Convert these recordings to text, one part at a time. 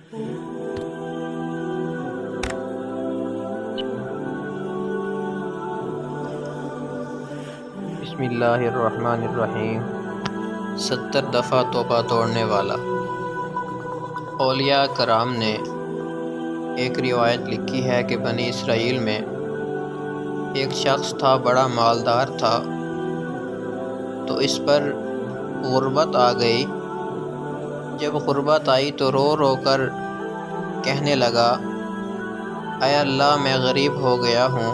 بسم اللہ الرحمن الرحیم۔ 70 دفعہ توبہ توڑنے والا۔ اولیاء کرام نے ایک روایت لکھی ہے کہ بنی اسرائیل میں ایک شخص تھا، بڑا مالدار تھا، تو اس پر غربت آ گئی۔ جب غربت آئی تو رو رو کر کہنے لگا، اے اللہ، میں غریب ہو گیا ہوں،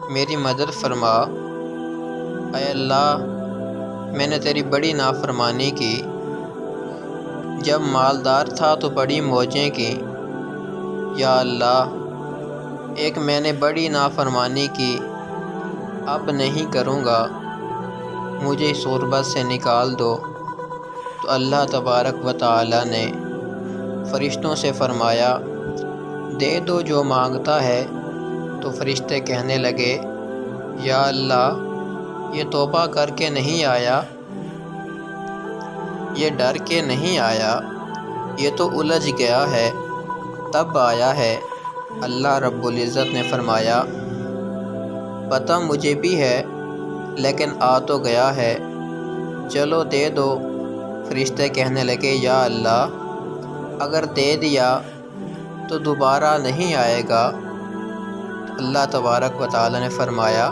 میری مدد فرما۔ اے اللہ، میں نے تیری بڑی نافرمانی کی۔ جب مالدار تھا تو بڑی موجیں کی۔ یا اللہ، ایک میں نے بڑی نافرمانی کی، اب نہیں کروں گا، مجھے اس غربت سے نکال دو۔ تو اللہ تبارک و تعالی نے فرشتوں سے فرمایا، دے دو جو مانگتا ہے۔ تو فرشتے کہنے لگے، یا اللہ، یہ توبہ کر کے نہیں آیا، یہ ڈر کے نہیں آیا، یہ تو الجھ گیا ہے، تب آیا ہے۔ اللہ رب العزت نے فرمایا، پتہ مجھے بھی ہے، لیکن آ تو گیا ہے، چلو دے دو۔ فرشتے کہنے لگے، یا اللہ، اگر دے دیا تو دوبارہ نہیں آئے گا۔ اللہ تبارک و تعالی نے فرمایا،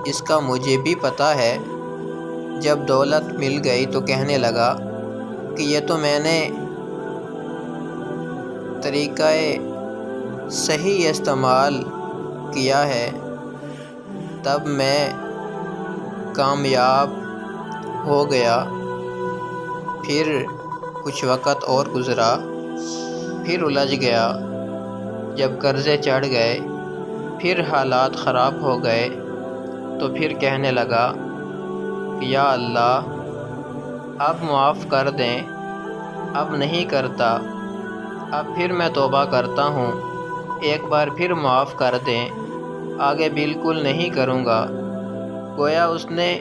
اس کا مجھے بھی پتہ ہے۔ جب دولت مل گئی تو کہنے لگا کہ یہ تو میں نے طریقہ صحیح استعمال کیا ہے، تب میں کامیاب ہو گیا۔ پھر کچھ وقت اور گزرا، پھر الجھ گیا۔ جب قرضے چڑھ گئے، پھر حالات خراب ہو گئے، تو پھر کہنے لگا، یا اللہ، اب معاف کر دیں، اب نہیں کرتا، اب پھر میں توبہ کرتا ہوں، ایک بار پھر معاف کر دیں، آگے بالکل نہیں کروں گا۔ گویا اس نے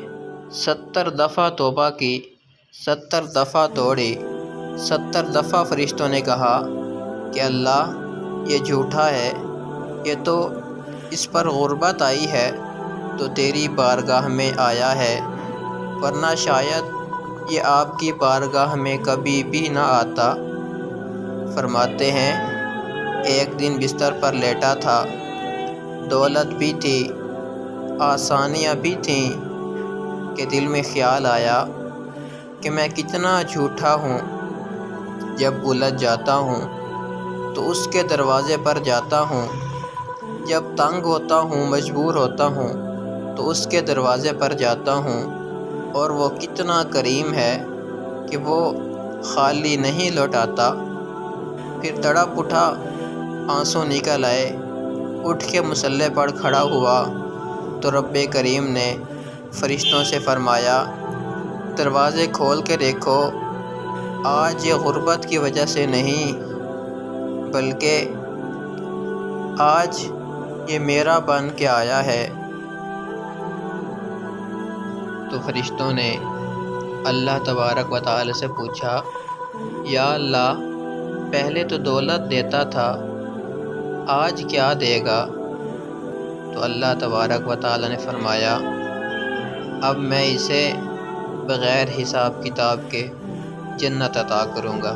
70 دفعہ توبہ کی، 70 دفعہ توڑی۔ 70 دفعہ فرشتوں نے کہا کہ اللہ، یہ جھوٹا ہے، یہ تو اس پر غربت آئی ہے تو تیری بارگاہ میں آیا ہے، ورنہ شاید یہ آپ کی بارگاہ میں کبھی بھی نہ آتا۔ فرماتے ہیں، ایک دن بستر پر لیٹا تھا، دولت بھی تھی، آسانیاں بھی تھیں، کہ دل میں خیال آیا کہ میں کتنا جھوٹا ہوں۔ جب الجھ جاتا ہوں تو اس کے دروازے پر جاتا ہوں، جب تنگ ہوتا ہوں، مجبور ہوتا ہوں، تو اس کے دروازے پر جاتا ہوں، اور وہ کتنا کریم ہے کہ وہ خالی نہیں لوٹاتا۔ پھر تڑپ اٹھا، آنسو نکل آئے، اٹھ کے مصلی پر کھڑا ہوا تو رب کریم نے فرشتوں سے فرمایا، دروازے کھول کے دیکھو، آج یہ غربت کی وجہ سے نہیں، بلکہ آج یہ میرا بن کے آیا ہے۔ تو فرشتوں نے اللہ تبارک و تعالی سے پوچھا، یا اللہ، پہلے تو دولت دیتا تھا، آج کیا دے گا؟ تو اللہ تبارک و تعالی نے فرمایا، اب میں اسے بغیر حساب کتاب کے جنت عطا کروں گا۔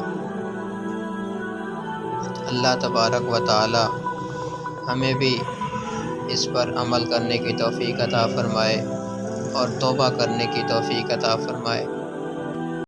اللہ تبارک و تعالی ہمیں بھی اس پر عمل کرنے کی توفیق عطا فرمائے اور توبہ کرنے کی توفیق عطا فرمائے۔